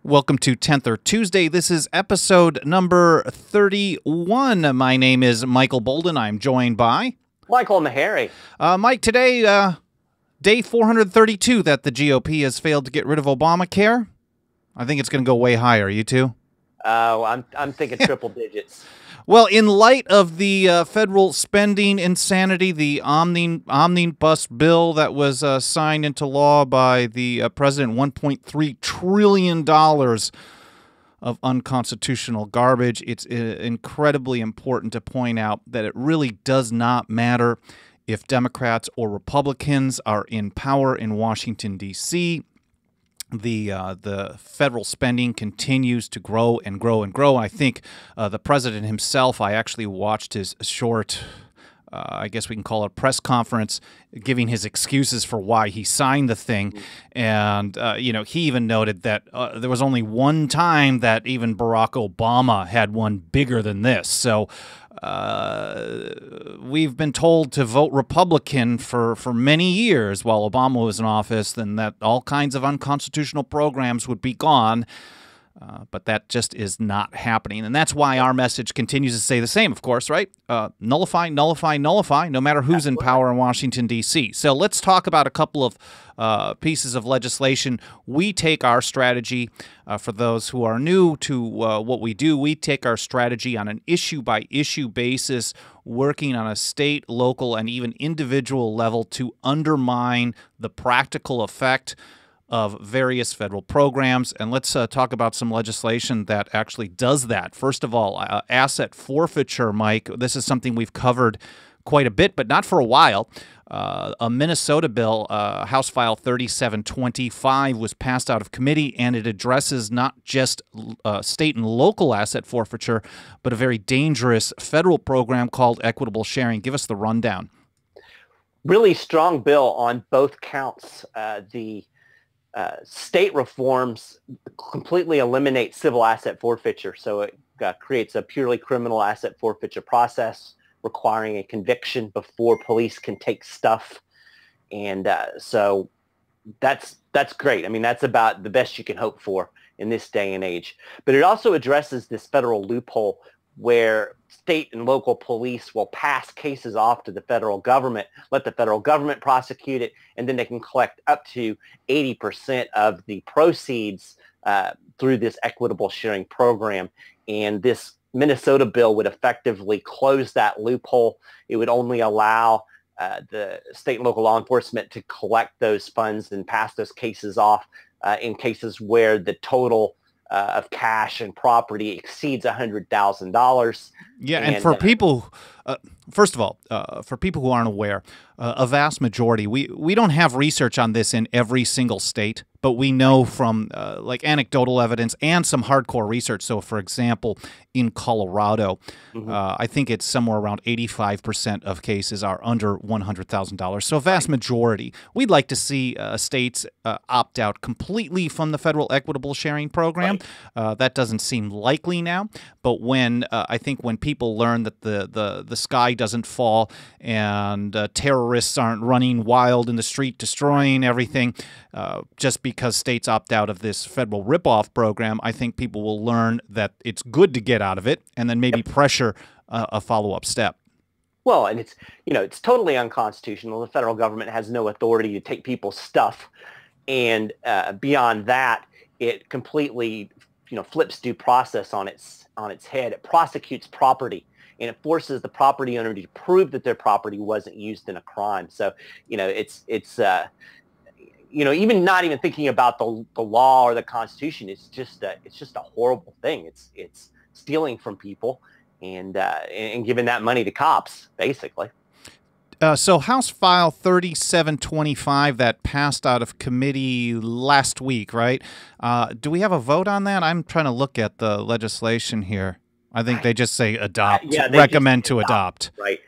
Welcome to 10th or Tuesday. This is episode number 31. My name is Michael Boldin. I'm joined by Michael Maharrey. Mike, today, day 432 that the GOP has failed to get rid of Obamacare. I think it's going to go way higher. You too? I'm thinking triple digits. Well, in light of the federal spending insanity, the omnibus bill that was signed into law by the president, $1.3 trillion of unconstitutional garbage, it's incredibly important to point out that it really does not matter if Democrats or Republicans are in power in Washington, D.C. The federal spending continues to grow and grow and grow. I think the president himself, I actually watched his short, I guess we can call it a press conference, giving his excuses for why he signed the thing. And, he even noted that there was only one time that even Barack Obama had one bigger than this. So we've been told to vote Republican for many years while Obama was in office, and that all kinds of unconstitutional programs would be gone. But that just is not happening. And that's why our message continues to say the same, of course, right? Nullify, nullify, nullify, no matter who's in power in Washington, D.C. So let's talk about a couple of pieces of legislation. We take our strategy, for those who are new to what we do, we take our strategy on an issue-by-issue basis, working on a state, local, and even individual level to undermine the practical effect of various federal programs. And let's talk about some legislation that actually does that. First of all, asset forfeiture, Mike. This is something we've covered quite a bit, but not for a while. A Minnesota bill, House File 3725, was passed out of committee, and it addresses not just state and local asset forfeiture, but a very dangerous federal program called equitable sharing. Give us the rundown. Really strong bill on both counts. The state reforms completely eliminate civil asset forfeiture. So it creates a purely criminal asset forfeiture process requiring a conviction before police can take stuff. And so that's great. I mean, that's about the best you can hope for in this day and age. But it also addresses this federal loophole where state and local police will pass cases off to the federal government, let the federal government prosecute it, and then they can collect up to 80% of the proceeds through this equitable sharing program. And this Minnesota bill would effectively close that loophole. It would only allow the state and local law enforcement to collect those funds and pass those cases off in cases where the total of cash and property exceeds $100,000. Yeah, and for people, first of all, for people who aren't aware, a vast majority, we don't have research on this in every single state, but we know from like anecdotal evidence and some hardcore research. So, for example, in Colorado, I think it's somewhere around 85% of cases are under $100,000. So a vast majority. We'd like to see states opt out completely from the federal equitable sharing program. That doesn't seem likely now. But when I think when people learn that the sky doesn't fall and terrorists aren't running wild in the street destroying everything just because states opt out of this federal ripoff program, I think people will learn that it's good to get out of it and then maybe pressure a follow-up step. Well, and it's totally unconstitutional. The federal government has no authority to take people's stuff. And beyond that, it completely flips due process on its head. It prosecutes property, and it forces the property owner to prove that their property wasn't used in a crime. So, it's even not even thinking about the law or the Constitution. It's just a horrible thing. It's stealing from people and giving that money to cops, basically. So House File 3725 that passed out of committee last week, right? Do we have a vote on that? I'm trying to look at the legislation here. I think they just say adopt, recommend to adopt. Right.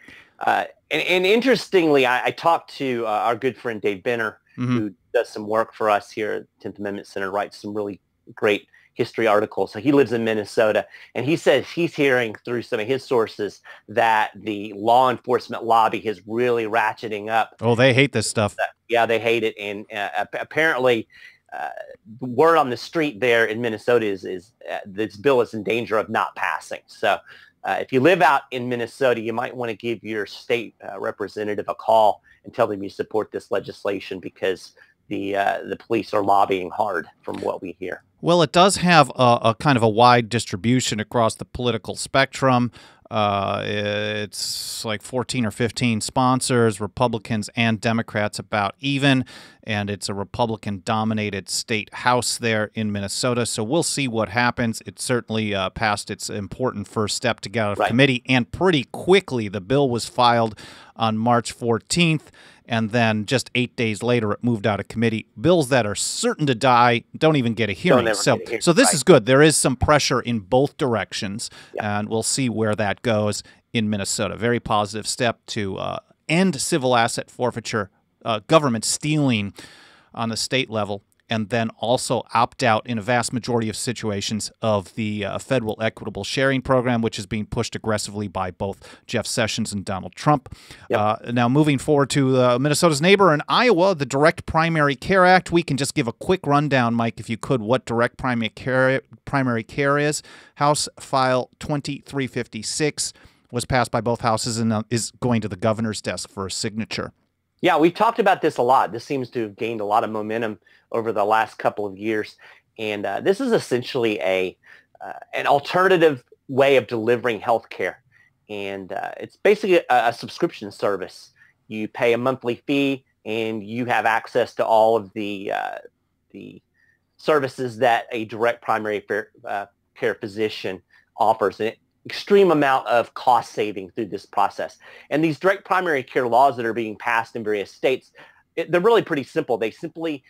And interestingly, I talked to our good friend Dave Benner, who does some work for us here at 10th Amendment Center, writes some really great history articles. So he lives in Minnesota, and he says he's hearing through some of his sources that the law enforcement lobby is really ratcheting up. Oh, they hate this stuff. Yeah, they hate it. And apparently the word on the street there in Minnesota is this bill is in danger of not passing. So if you live out in Minnesota, you might want to give your state representative a call and tell them you support this legislation, because the police are lobbying hard, from what we hear. Well, it does have a kind of a wide distribution across the political spectrum. It's like 14 or 15 sponsors, Republicans and Democrats about even, and it's a Republican-dominated state house there in Minnesota. So we'll see what happens. It certainly passed its important first step to get out of committee, and pretty quickly. The bill was filed on March 14th, and then just 8 days later, it moved out of committee. Bills that are certain to die don't even get a hearing. So this is good. There is some pressure in both directions, and we'll see where that goes in Minnesota. Very positive step to end civil asset forfeiture, government stealing on the state level, and then also opt out in a vast majority of situations of the federal equitable sharing program, which is being pushed aggressively by both Jeff Sessions and Donald Trump. Now, moving forward to Minnesota's neighbor in Iowa, the Direct Primary Care Act. We can just give a quick rundown, Mike, if you could, what direct primary care is. House File 2356 was passed by both houses and is going to the governor's desk for a signature. Yeah, we've talked about this a lot. This seems to have gained a lot of momentum over the last couple of years. And this is essentially an alternative way of delivering health care. And it's basically a subscription service. You pay a monthly fee, and you have access to all of the services that a direct primary care physician offers. And extreme amount of cost saving through this process. And these direct primary care laws that are being passed in various states, they're really pretty simple. They simply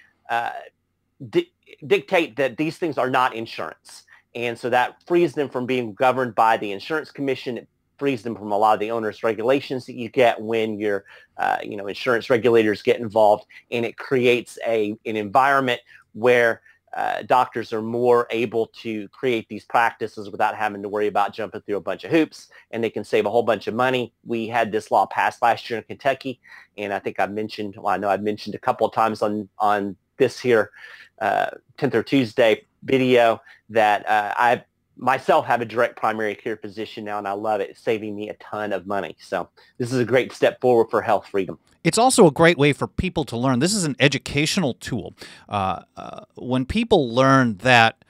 dictate that these things are not insurance. And so that frees them from being governed by the insurance commission. It frees them from a lot of the onerous regulations that you get when your insurance regulators get involved. And it creates an environment where doctors are more able to create these practices without having to worry about jumping through a bunch of hoops, and they can save a whole bunch of money. We had this law passed last year in Kentucky, and I think I've mentioned a couple of times on this here 10th or Tuesday video that I myself have a direct primary care physician now, and I love it. It's saving me a ton of money. So this is a great step forward for health freedom. It's also a great way for people to learn. This is an educational tool. When people learn that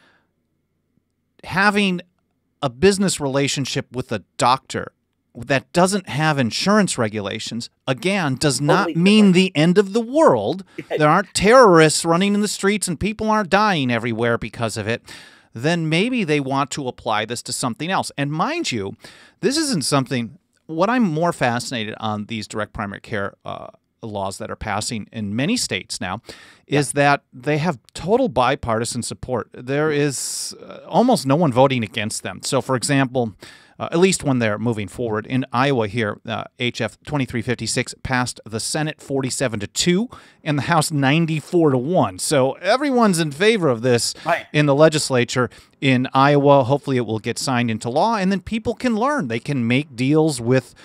having a business relationship with a doctor that doesn't have insurance regulations, again, does not mean the end of the world. There aren't terrorists running in the streets and people aren't dying everywhere because of it. Then maybe they want to apply this to something else. And mind you, this isn't something... What I'm more fascinated on these direct primary care laws that are passing in many states now is that they have total bipartisan support. There is almost no one voting against them. So, for example, at least when they're moving forward. In Iowa here, HF 2356 passed the Senate 47-2 and the House 94-1. So everyone's in favor of this in the legislature in Iowa. Hopefully it will get signed into law, and then people can learn. They can make deals with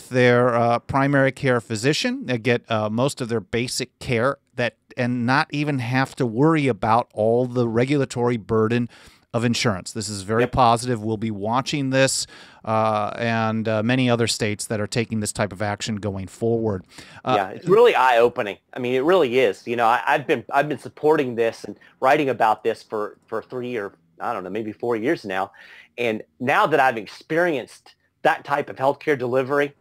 their primary care physician. They get most of their basic care and not even have to worry about all the regulatory burden of insurance. This is very positive. We'll be watching this and many other states that are taking this type of action going forward. It's really eye-opening. I mean, it really is. You know, I've been supporting this and writing about this for 3 or I don't know, maybe 4 years now. And now that I've experienced that type of healthcare delivery,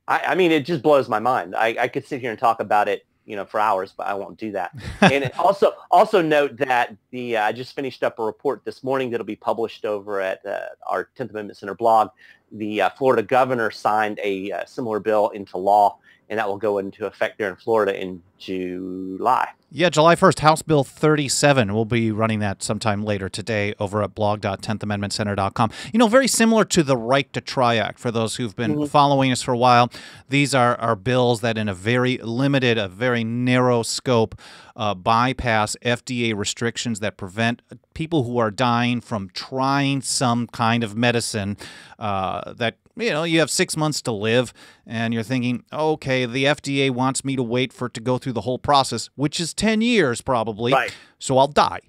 I mean, it just blows my mind. I could sit here and talk about it, for hours, but I won't do that. And also note that I just finished up a report this morning that'll be published over at our 10th Amendment Center blog. The Florida governor signed a similar bill into law, and that will go into effect there in Florida in July. Yeah, July 1st, House Bill 37. We'll be running that sometime later today over at blog.10thamendmentcenter.com. Very similar to the Right to Try Act. For those who've been following us for a while, these are bills that in a very limited, a very narrow scope bypass FDA restrictions that prevent people who are dying from trying some kind of medicine that you have 6 months to live, and you're thinking, okay, the FDA wants me to wait for it to go through the whole process, which is 10 years probably, Right. so I'll die.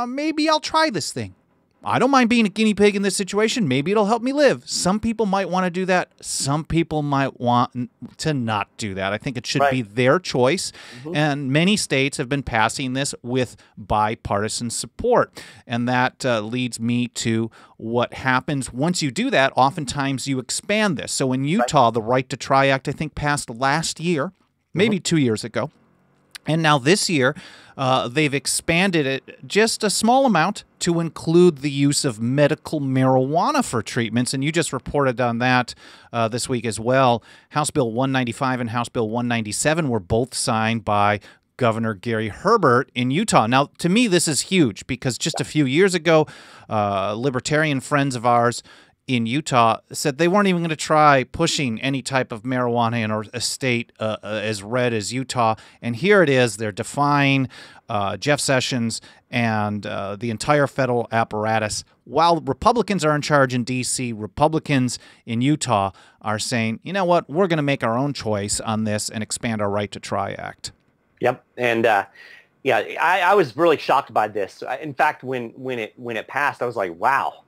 Maybe I'll try this thing. I don't mind being a guinea pig in this situation. Maybe it'll help me live. Some people might want to do that. Some people might want to not do that. I think it should be their choice. And many states have been passing this with bipartisan support. And that leads me to what happens once you do that. Oftentimes you expand this. So in Utah, the Right to Try Act, I think, passed last year, maybe 2 years ago. And now this year, they've expanded it just a small amount to include the use of medical marijuana for treatments. And you just reported on that this week as well. House Bill 195 and House Bill 197 were both signed by Governor Gary Herbert in Utah. Now, to me, this is huge because just a few years ago, libertarian friends of ours in Utah said they weren't even going to try pushing any type of marijuana in a state as red as Utah. And here it is. They're defying Jeff Sessions and the entire federal apparatus. While Republicans are in charge in D.C., Republicans in Utah are saying, you know what, we're going to make our own choice on this and expand our Right to Try Act. Yep. And yeah, I was really shocked by this. In fact, when it passed, I was like, wow.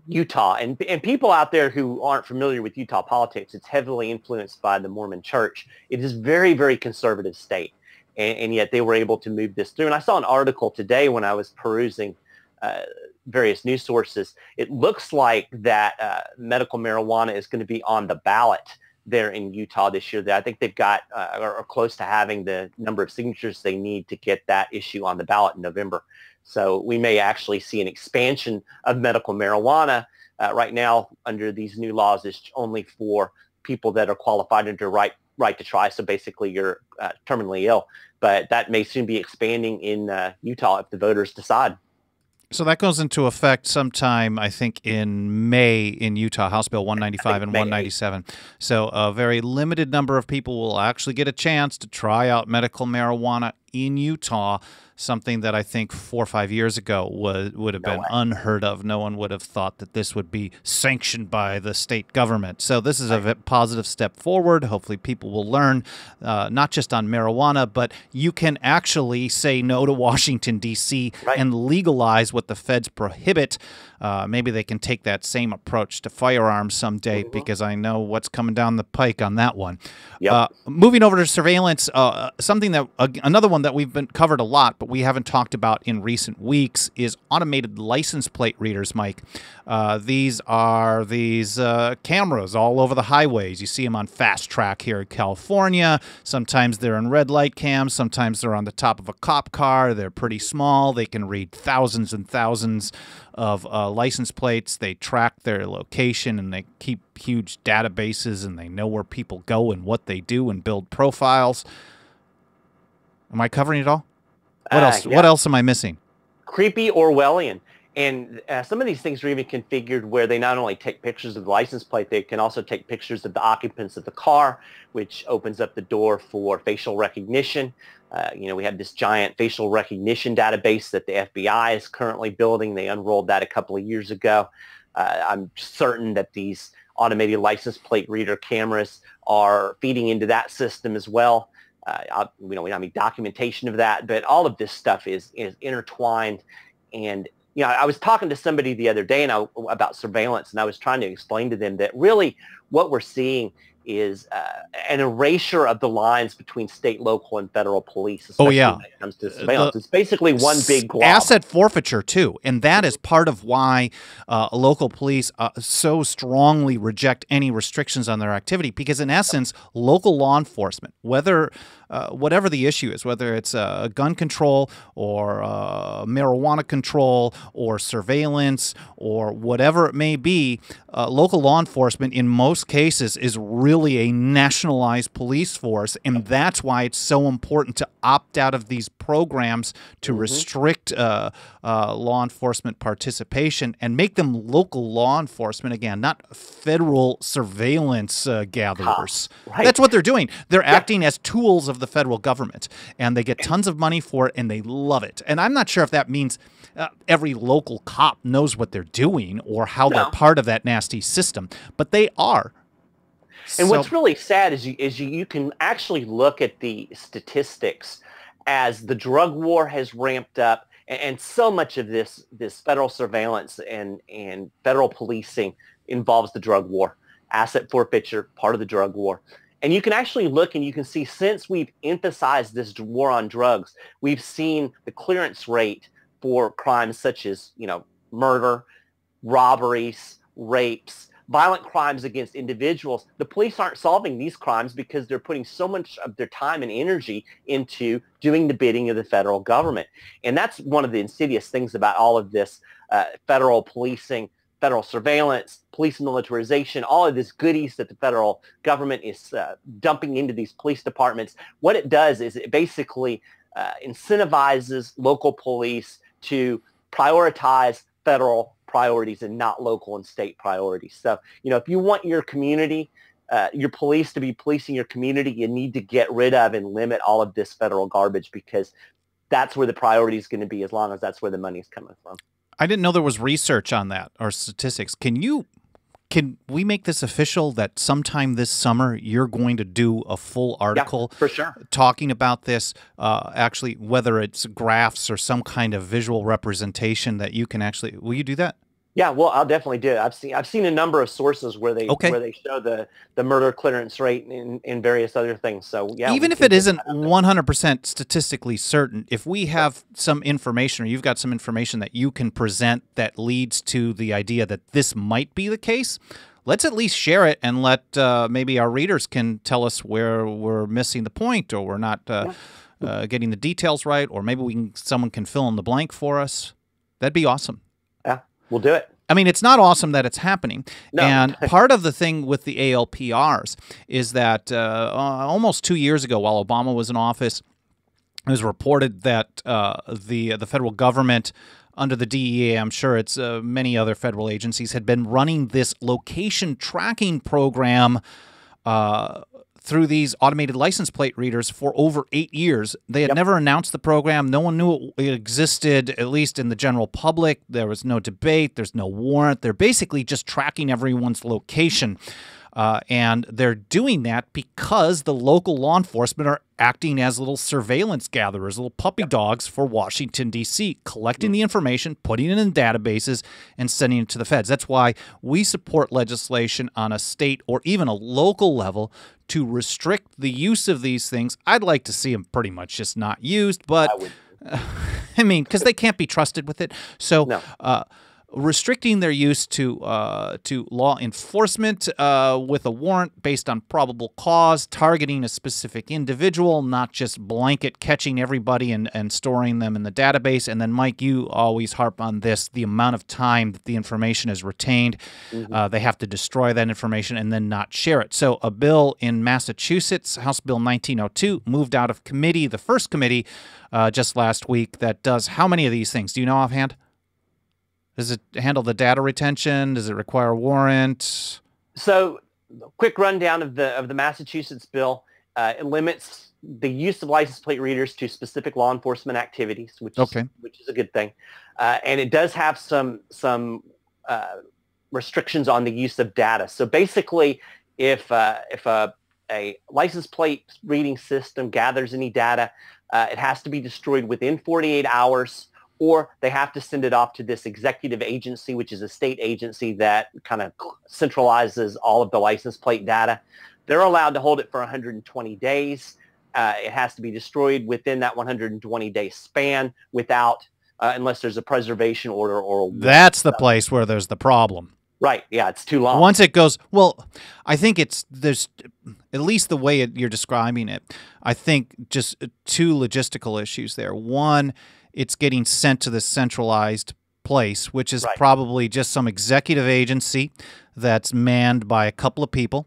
Utah and people out there who aren't familiar with Utah politics, it's heavily influenced by the Mormon Church. It is very, very conservative state, and yet they were able to move this through. And I saw an article today when I was perusing various news sources. It looks like that medical marijuana is going to be on the ballot there in Utah this year. I think they've got are close to having the number of signatures they need to get that issue on the ballot in November. So we may actually see an expansion of medical marijuana. Right now, under these new laws, it's only for people that are qualified under right to try. So basically, you're terminally ill. But that may soon be expanding in Utah if the voters decide. So that goes into effect sometime, I think, in May in Utah, House Bill 195 and 197. So a very limited number of people will actually get a chance to try out medical marijuana in Utah, something that I think 4 or 5 years ago would have been unheard of. No one would have thought that this would be sanctioned by the state government. So this is a positive step forward. Hopefully people will learn not just on marijuana, but you can actually say no to Washington, D.C. and legalize what the feds prohibit. Maybe they can take that same approach to firearms someday because I know what's coming down the pike on that one. Moving over to surveillance, something that another one that we've been covered a lot, but we haven't talked about in recent weeks is automated license plate readers, Mike. These are cameras all over the highways. You see them on Fast Track here in California. Sometimes they're in red light cams. Sometimes they're on the top of a cop car. They're pretty small. They can read thousands and thousands of license plates. They track their location and they keep huge databases and they know where people go and what they do and build profiles. Am I covering it all? What else? What else am I missing? Creepy Orwellian. And some of these things are even configured where they not only take pictures of the license plate, they can also take pictures of the occupants of the car, which opens up the door for facial recognition. We have this giant facial recognition database that the FBI is currently building. They unrolled that a couple of years ago. I'm certain that these automated license plate reader cameras are feeding into that system as well. We don't have any documentation of that, but all of this stuff is intertwined. And I was talking to somebody the other day about surveillance, and I was trying to explain to them that really what we're seeing is an erasure of the lines between state, local, and federal police, especially when it comes to surveillance. It's basically one big glob. Asset forfeiture, too. And that is part of why local police so strongly reject any restrictions on their activity, because in essence, local law enforcement, whatever the issue is, whether it's gun control or marijuana control or surveillance or whatever it may be, local law enforcement in most cases is really a nationalized police force, and that's why it's so important to opt out of these programs to restrict law enforcement participation and make them local law enforcement, again, not federal surveillance gatherers. That's what they're doing. They're acting as tools of of the federal government, and they get tons of money for it, and they love it. And I'm not sure if that means every local cop knows what they're doing or how they're part of that nasty system, but they are. And what's really sad is you can actually look at the statistics as the drug war has ramped up, and so much of this federal surveillance and federal policing involves the drug war. Asset forfeiture, part of the drug war. And you can actually look and you can see since we've emphasized this war on drugs, we've seen the clearance rate for crimes such as, murder, robberies, rapes, violent crimes against individuals. The police aren't solving these crimes because they're putting so much of their time and energy into doing the bidding of the federal government. And that's one of the insidious things about all of this federal policing, federal surveillance, police militarization, all of this goodies that the federal government is dumping into these police departments. What it does is it basically incentivizes local police to prioritize federal priorities and not local and state priorities. So, if you want your community, your police to be policing your community, you need to get rid of and limit all of this federal garbage, because that's where the priority is going to be, as long as that's where the money is coming from. I didn't know there was research on that or statistics. Can we make this official that sometime this summer you're going to do a full article for sure talking about this, actually, whether it's graphs or some kind of visual representation that you can actually, will you do that? Yeah, well, I'll definitely do it. I've seen a number of sources where they show the murder clearance rate and various other things. So yeah, even if it isn't 100% statistically certain, if we have some information, or you've got some information that you can present that leads to the idea that this might be the case, let's at least share it and let maybe our readers can tell us where we're missing the point, or we're not getting the details right, or maybe someone can fill in the blank for us. That'd be awesome. Yeah. We'll do it. I mean, it's not awesome that it's happening. No. And part of the thing with the ALPRs is that almost 2 years ago, while Obama was in office, it was reported that the federal government, under the DEA, I'm sure it's many other federal agencies, had been running this location tracking program through these automated license plate readers for over 8 years. They had never announced the program. No one knew it existed, at least in the general public. There was no debate. There's no warrant. They're basically just tracking everyone's location. And they're doing that because the local law enforcement are acting as little surveillance gatherers, little puppy dogs for Washington, D.C., collecting the information, putting it in databases, and sending it to the feds. That's why we support legislation on a state or even a local level to restrict the use of these things. I'd like to see them pretty much just not used, but I mean, because they can't be trusted with it. So restricting their use to law enforcement with a warrant based on probable cause, targeting a specific individual, not just blanket catching everybody and storing them in the database. And then, Mike, you always harp on this, the amount of time that the information is retained. They have to destroy that information and then not share it. So a bill in Massachusetts, House Bill 1902, moved out of committee, the first committee, just last week, that does how many of these things? Do you know offhand? Does it handle the data retention? Does it require a warrant? So, quick rundown of the Massachusetts bill. It limits the use of license plate readers to specific law enforcement activities, which is a good thing. And it does have some restrictions on the use of data. So basically, if a license plate reading system gathers any data, it has to be destroyed within 48 hours. Or they have to send it off to this executive agency, which is a state agency that kind of centralizes all of the license plate data. They're allowed to hold it for 120 days. It has to be destroyed within that 120-day span without, unless there's a preservation order or a warrant. That's the place where there's the problem. Right. Yeah, it's too long. Once it goes, well, I think there's, at least the way you're describing it, I think just two logistical issues there. One, it's getting sent to this centralized place, which is probably just some executive agency that's manned by a couple of people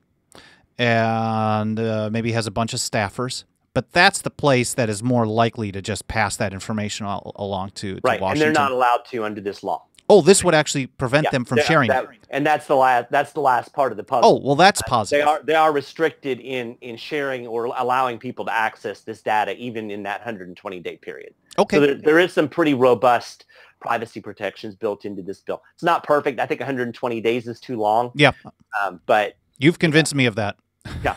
and maybe has a bunch of staffers. But that's the place that is more likely to just pass that information along to Washington. And they're not allowed to under this law. Oh, this would actually prevent them from sharing it. And that's the last part of the puzzle. Oh, well, that's positive. They are restricted in sharing or allowing people to access this data even in that 120-day period. Okay. So there is some pretty robust privacy protections built into this bill. It's not perfect. I think 120 days is too long. Yeah. But you've convinced me of that. Yeah.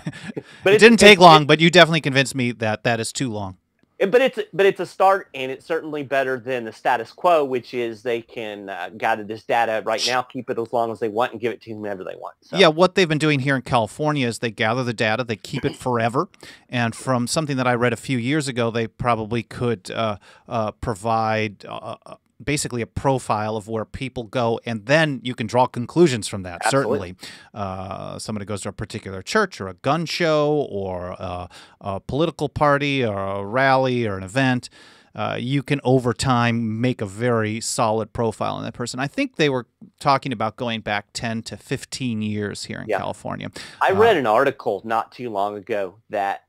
But it didn't take long, but you definitely convinced me that that is too long. But it's a start, and it's certainly better than the status quo, which is they can gather this data right now, keep it as long as they want, and give it to whomever they want. So. Yeah, what they've been doing here in California is they gather the data, they keep it forever, and from something that I read a few years ago, they probably could provide basically a profile of where people go, and then you can draw conclusions from that. Absolutely. Certainly, somebody goes to a particular church or a gun show or a political party or a rally or an event. You can over time make a very solid profile on that person. I think they were talking about going back 10 to 15 years here in California. I read an article not too long ago that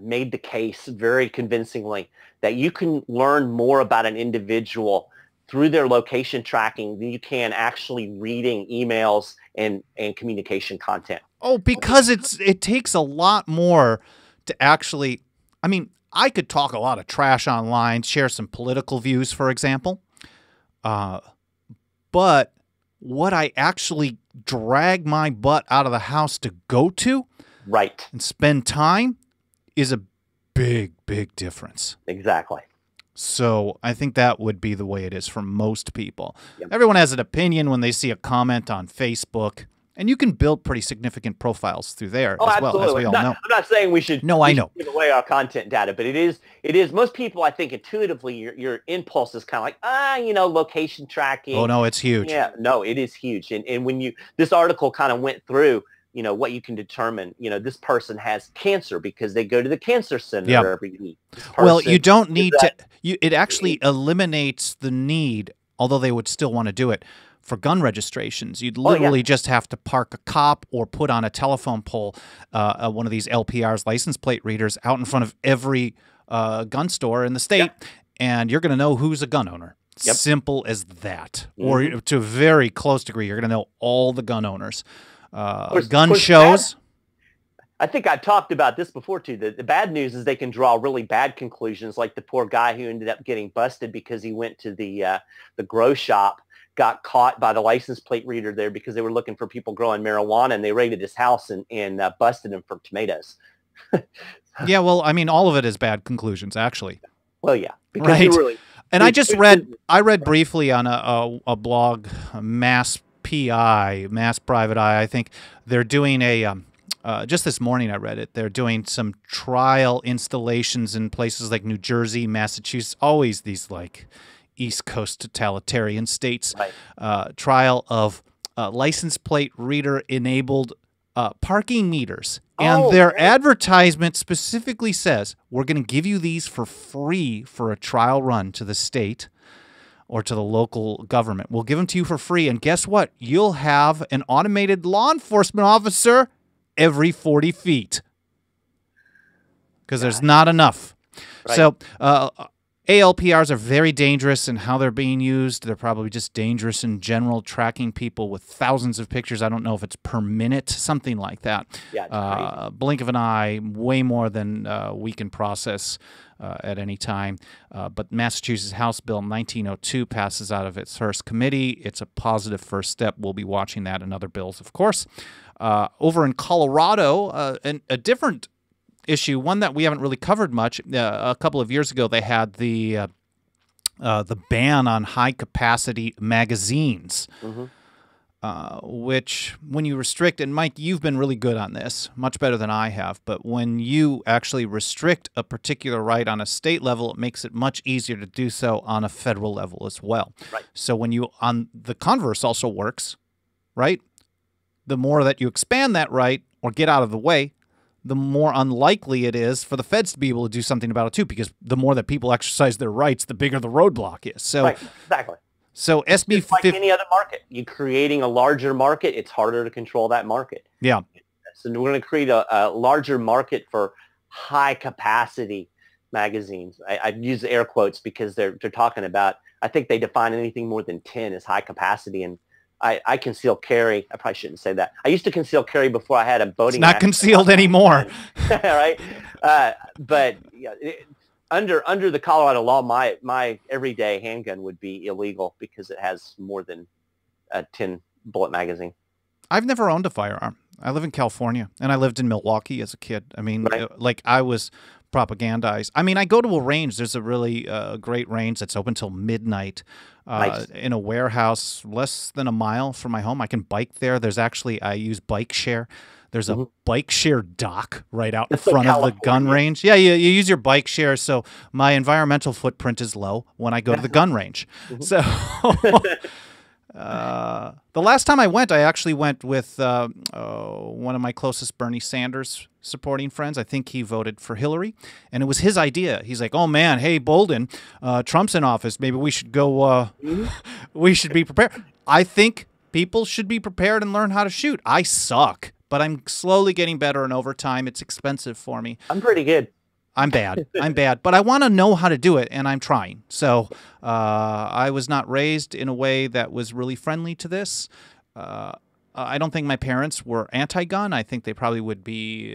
made the case very convincingly that you can learn more about an individual through their location tracking than you can actually reading emails and communication content. Oh, because it takes a lot more to actually, I mean, I could talk a lot of trash online, share some political views, for example, but what I actually drag my butt out of the house to go to and spend time is a big, big difference. Exactly. So I think that would be the way it is for most people. Yep. Everyone has an opinion when they see a comment on Facebook, and you can build pretty significant profiles through there as well, as we all know. I'm not saying we should, I know. Give away our content data, but it is most people, I think, intuitively, your impulse is kind of like, location tracking. Oh, no, it's huge. Yeah, no, it is huge. And when this article kind of went through, what you can determine, this person has cancer because they go to the cancer center every week. Well, you don't need to, it actually eliminates the need, although they would still want to do it, for gun registrations. You'd literally just have to park a cop or put on a telephone pole one of these LPRs, license plate readers, out in front of every gun store in the state, and you're going to know who's a gun owner. Simple as that. Or to a very close degree, you're going to know all the gun owners. Gun shows. I think I've talked about this before too. The bad news is they can draw really bad conclusions, like the poor guy who ended up getting busted because he went to the grow shop, got caught by the license plate reader there because they were looking for people growing marijuana, and they raided his house and busted him for tomatoes. Yeah, well, I mean, all of it is bad conclusions, actually. Well, yeah, because and I just read briefly on a blog, Mass Private Eye. I think they're doing a just this morning I read it. They're doing some trial installations in places like New Jersey, Massachusetts, always these like East Coast totalitarian states. Trial of license plate reader enabled parking meters. And their advertisement specifically says, we're going to give you these for free for a trial run to the state or to the local government. We'll give them to you for free. And guess what? You'll have an automated law enforcement officer every 40 feet because there's not enough. So ALPRs are very dangerous in how they're being used. They're probably just dangerous in general, tracking people with thousands of pictures. I don't know if it's per minute, something like that. Yeah, blink of an eye, way more than we can process at any time. But Massachusetts House Bill 1902 passes out of its first committee. It's a positive first step. We'll be watching that and other bills, of course. Over in Colorado, a different issue, one that we haven't really covered much. A couple of years ago, they had the ban on high-capacity magazines, which when you restrict, and Mike, you've been really good on this, much better than I have, but when you actually restrict a particular right on a state level, it makes it much easier to do so on a federal level as well. So when you, on the converse also works, right? The more that you expand that right or get out of the way, the more unlikely it is for the feds to be able to do something about it too, because the more that people exercise their rights, the bigger the roadblock is. So, exactly. So SB it's like any other market, you're creating a larger market. It's harder to control that market. Yeah. So we're going to create a larger market for high capacity magazines. I use air quotes because they're talking about, I think they define anything more than 10 as high capacity. And I conceal carry. I probably shouldn't say that. I used to conceal carry before I had a boating. It's not concealed anymore. Right? But yeah, under the Colorado law, my everyday handgun would be illegal because it has more than a 10 bullet magazine. I've never owned a firearm. I live in California, and I lived in Milwaukee as a kid. I mean, like I was propagandized. I mean, I go to a range. There's a really great range that's open till midnight in a warehouse less than a mile from my home. I can bike there. There's actually, I use bike share. There's a bike share dock right out in front of the gun range. Yeah, you use your bike share, so my environmental footprint is low when I go to the gun range. So the last time I went, I actually went with one of my closest Bernie Sanders supporting friends. I think he voted for Hillary, and it was his idea. He's like, "Oh man, hey Boldin, Trump's in office. Maybe we should go. We should be prepared." I think people should be prepared and learn how to shoot. I suck, but I'm slowly getting better, and over time, it's expensive for me. I'm pretty good. I'm bad. I'm bad, but I want to know how to do it, and I'm trying. So I was not raised in a way that was really friendly to this. I don't think my parents were anti-gun. I think they probably would be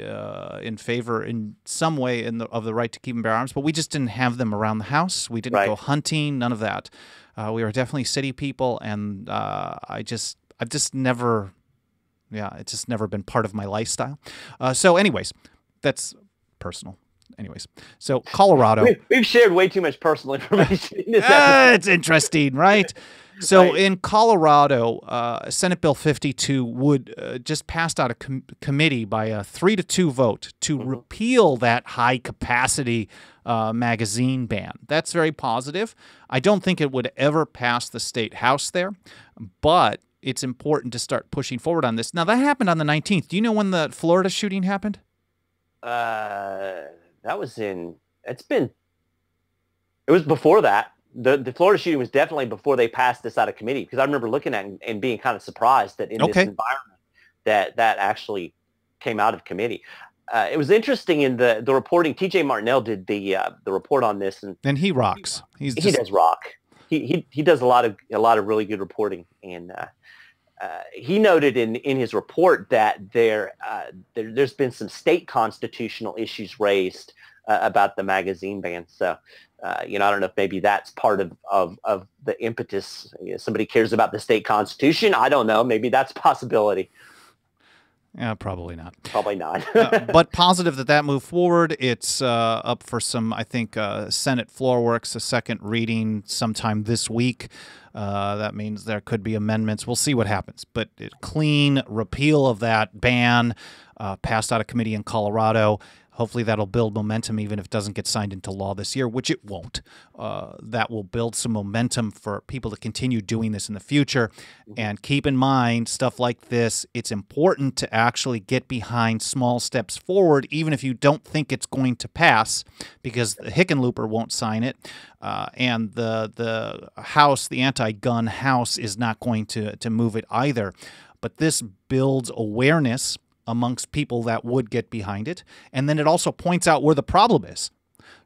in favor in some way of the right to keep and bear arms, but we just didn't have them around the house. We didn't go hunting, none of that. We were definitely city people, and I've just never, it's just never been part of my lifestyle. So anyways, that's personal. Anyways, so Colorado. We've shared way too much personal information in this episode. It's interesting, right? So in Colorado, Senate Bill 52 would just passed out a committee by a 3-2 vote to repeal that high-capacity magazine ban. That's very positive. I don't think it would ever pass the state house there, but it's important to start pushing forward on this. Now, that happened on the 19th. Do you know when the Florida shooting happened? That was it was before that. The Florida shooting was definitely before they passed this out of committee, because I remember looking at it and being kind of surprised that in this environment that actually came out of committee. It was interesting in the reporting. TJ Martinell did the report on this, and he rocks. He does rock. He does a lot of really good reporting, and he noted in his report that there's been some state constitutional issues raised about the magazine ban. So, I don't know if maybe that's part of the impetus. Somebody cares about the state constitution. I don't know. Maybe that's a possibility. Yeah, probably not. Probably not. But positive that moved forward. It's up for some, I think, Senate floor works, a second reading sometime this week. That means there could be amendments. We'll see what happens. But clean repeal of that ban passed out of committee in Colorado. Hopefully that'll build momentum, even if it doesn't get signed into law this year, which it won't. That will build some momentum for people to continue doing this in the future. And keep in mind, stuff like this, it's important to actually get behind small steps forward, even if you don't think it's going to pass, because the Hickenlooper won't sign it. And the House, the anti-gun House, is not going to move it either. But this builds awareness amongst people that would get behind it. And then it also points out where the problem is.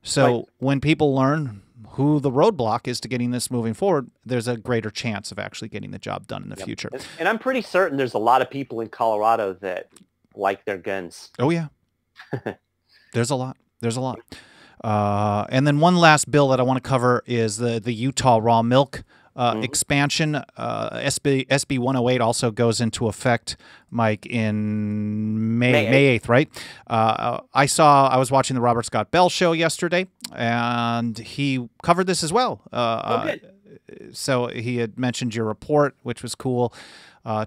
So when people learn who the roadblock is to getting this moving forward, there's a greater chance of actually getting the job done in the future. And I'm pretty certain there's a lot of people in Colorado that like their guns. Oh, yeah. There's a lot. There's a lot. And then one last bill that I want to cover is the Utah raw milk expansion. SB 108 also goes into effect, Mike, in May 8th, right? I was watching the Robert Scott Bell show yesterday, and he covered this as well. So he had mentioned your report, which was cool,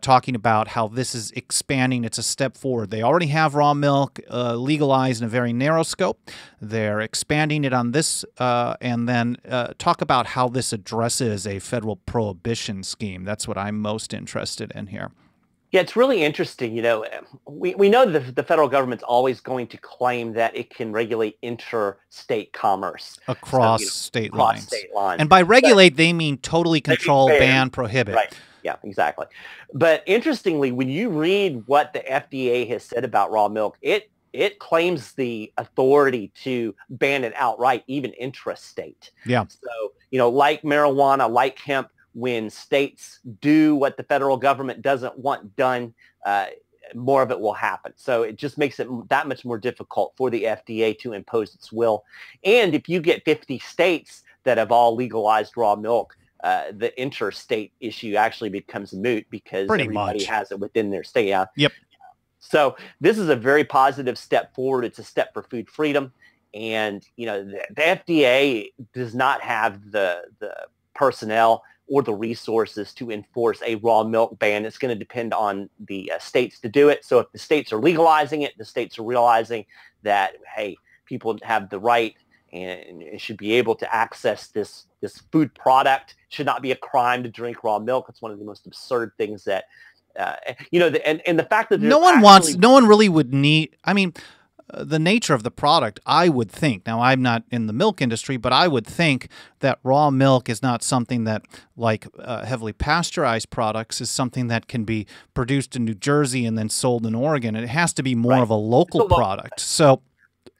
talking about how this is expanding. It's a step forward. They already have raw milk legalized in a very narrow scope. They're expanding it on this, and then talk about how this addresses a federal prohibition scheme. That's what I'm most interested in here. Yeah, it's really interesting. We know that the federal government's always going to claim that it can regulate interstate commerce. Across state lines. And by regulate, they mean totally control, ban, prohibit. Right. Yeah, exactly. But interestingly, when you read what the FDA has said about raw milk, it it claims the authority to ban it outright, even intrastate. Yeah. So, like marijuana, like hemp, when states do what the federal government doesn't want done, more of it will happen. So it just makes it that much more difficult for the FDA to impose its will. And if you get 50 states that have all legalized raw milk, the interstate issue actually becomes moot because everybody has it within their state. Yeah. Yep. So this is a very positive step forward. It's a step for food freedom. And, the FDA does not have the personnel or the resources to enforce a raw milk ban. It's going to depend on the states to do it. So if the states are legalizing it, the states are realizing that, hey, people have the right and should be able to access this food product. It should not be a crime to drink raw milk. It's one of the most absurd things that, and the fact that no one really would need, I mean, the nature of the product, I would think, now I'm not in the milk industry, but I would think that raw milk is not something that, like heavily pasteurized products, is something that can be produced in New Jersey and then sold in Oregon. It has to be more of a local product. So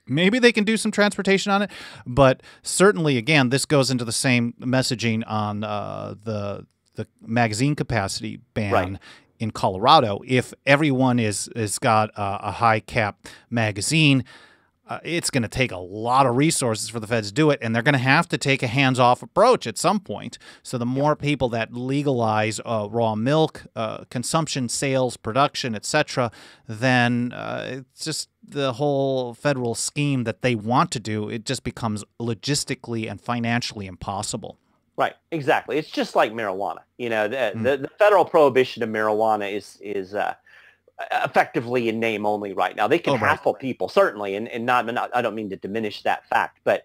maybe they can do some transportation on it, but certainly, again, this goes into the same messaging on the magazine capacity ban in Colorado. If everyone is got a high cap magazine, it's going to take a lot of resources for the feds to do it, and they're going to have to take a hands-off approach at some point. So the more people that legalize raw milk consumption, sales, production, etc., then it's just the whole federal scheme that they want to do, it just becomes logistically and financially impossible. Right, exactly. It's just like marijuana. The federal prohibition of marijuana is effectively in name only right now. They can hassle people, certainly, and not. I don't mean to diminish that fact, but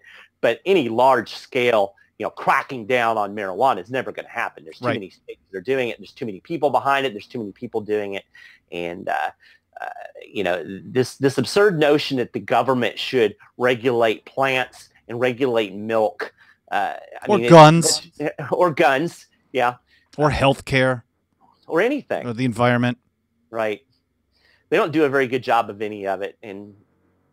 any large scale, cracking down on marijuana is never going to happen. There's too many states that are doing it. There's too many people behind it. There's too many people doing it, and this absurd notion that the government should regulate plants and regulate milk. Guns. Or guns, yeah. Or healthcare. Or anything. Or the environment. Right. They don't do a very good job of any of it.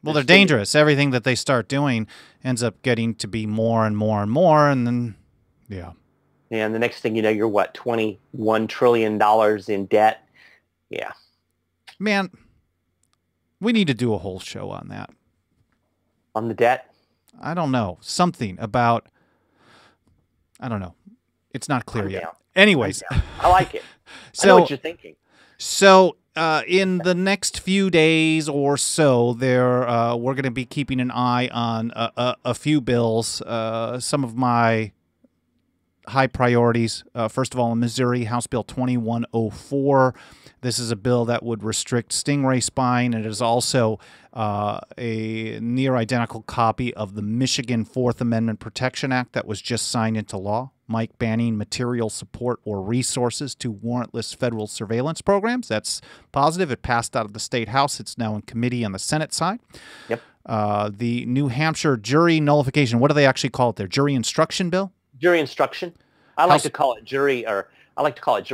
Well, they're dangerous. Everything that they start doing ends up getting to be more and more and more, and then, yeah. And the next thing you know, you're what, $21 trillion in debt? Yeah. Man, we need to do a whole show on that. On the debt? I don't know. Something about... I don't know. It's not clear yet. Down. Anyways. I like it. I know what you're thinking. So in the next few days or so, we're going to be keeping an eye on a few bills. Some of my high priorities. First of all, in Missouri, House Bill 2104. This is a bill that would restrict stingray spine. It is also a near identical copy of the Michigan Fourth Amendment Protection Act that was just signed into law. Mike banning material support or resources to warrantless federal surveillance programs. That's positive. It passed out of the state house. It's now in committee on the Senate side. Yep. The New Hampshire jury nullification. What do they actually call it there? Jury instruction bill? Jury instruction. I like to call it jury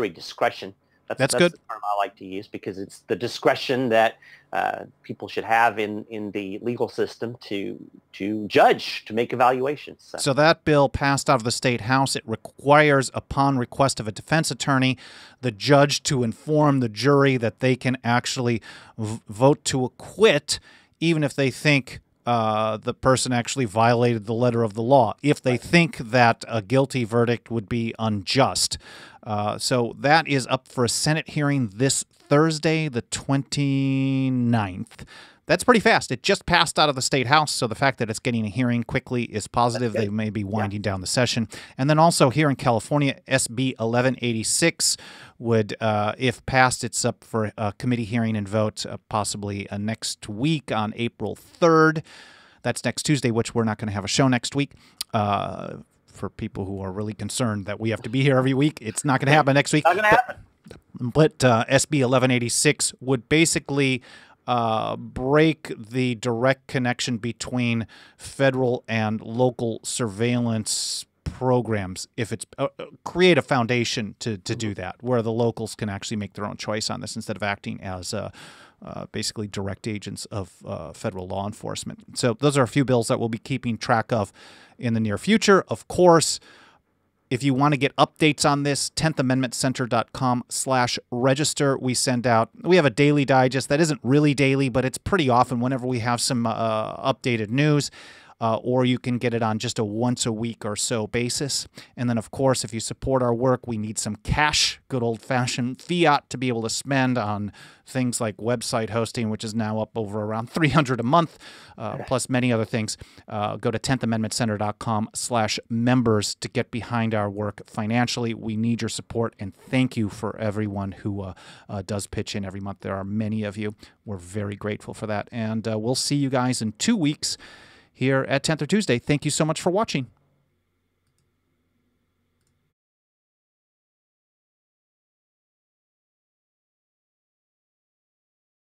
discretion. That's good. The term I like to use because it's the discretion that people should have in the legal system to judge, to make evaluations. So that bill passed out of the state house. It requires, upon request of a defense attorney, the judge to inform the jury that they can actually vote to acquit, even if they think the person actually violated the letter of the law, if they think that a guilty verdict would be unjust. So that is up for a Senate hearing this Thursday, the 29th. That's pretty fast. It just passed out of the state house, so the fact that it's getting a hearing quickly is positive. They may be winding down the session. And then also here in California, SB 1186 would, if passed, it's up for a committee hearing and vote possibly next week on April 3rd. That's next Tuesday, which we're not going to have a show next week. For people who are really concerned that we have to be here every week, it's not going to happen next week. Not going to happen. But SB 1186 would basically break the direct connection between federal and local surveillance programs. If it's create a foundation to do that, where the locals can actually make their own choice on this instead of acting as basically direct agents of federal law enforcement. So those are a few bills that we'll be keeping track of in the near future. Of course, if you want to get updates on this, 10thamendmentcenter.com/register. We have a daily digest that isn't really daily, but it's pretty often whenever we have some updated news. Or you can get it on just a once a week or so basis. And then, of course, if you support our work, we need some cash, good old-fashioned fiat to be able to spend on things like website hosting, which is now up over around $300 a month, plus many other things. Go to 10thamendmentcenter.com/members to get behind our work financially. We need your support, and thank you for everyone who does pitch in every month. There are many of you. We're very grateful for that. And we'll see you guys in 2 weeks here at 10th or Tuesday. Thank you so much for watching.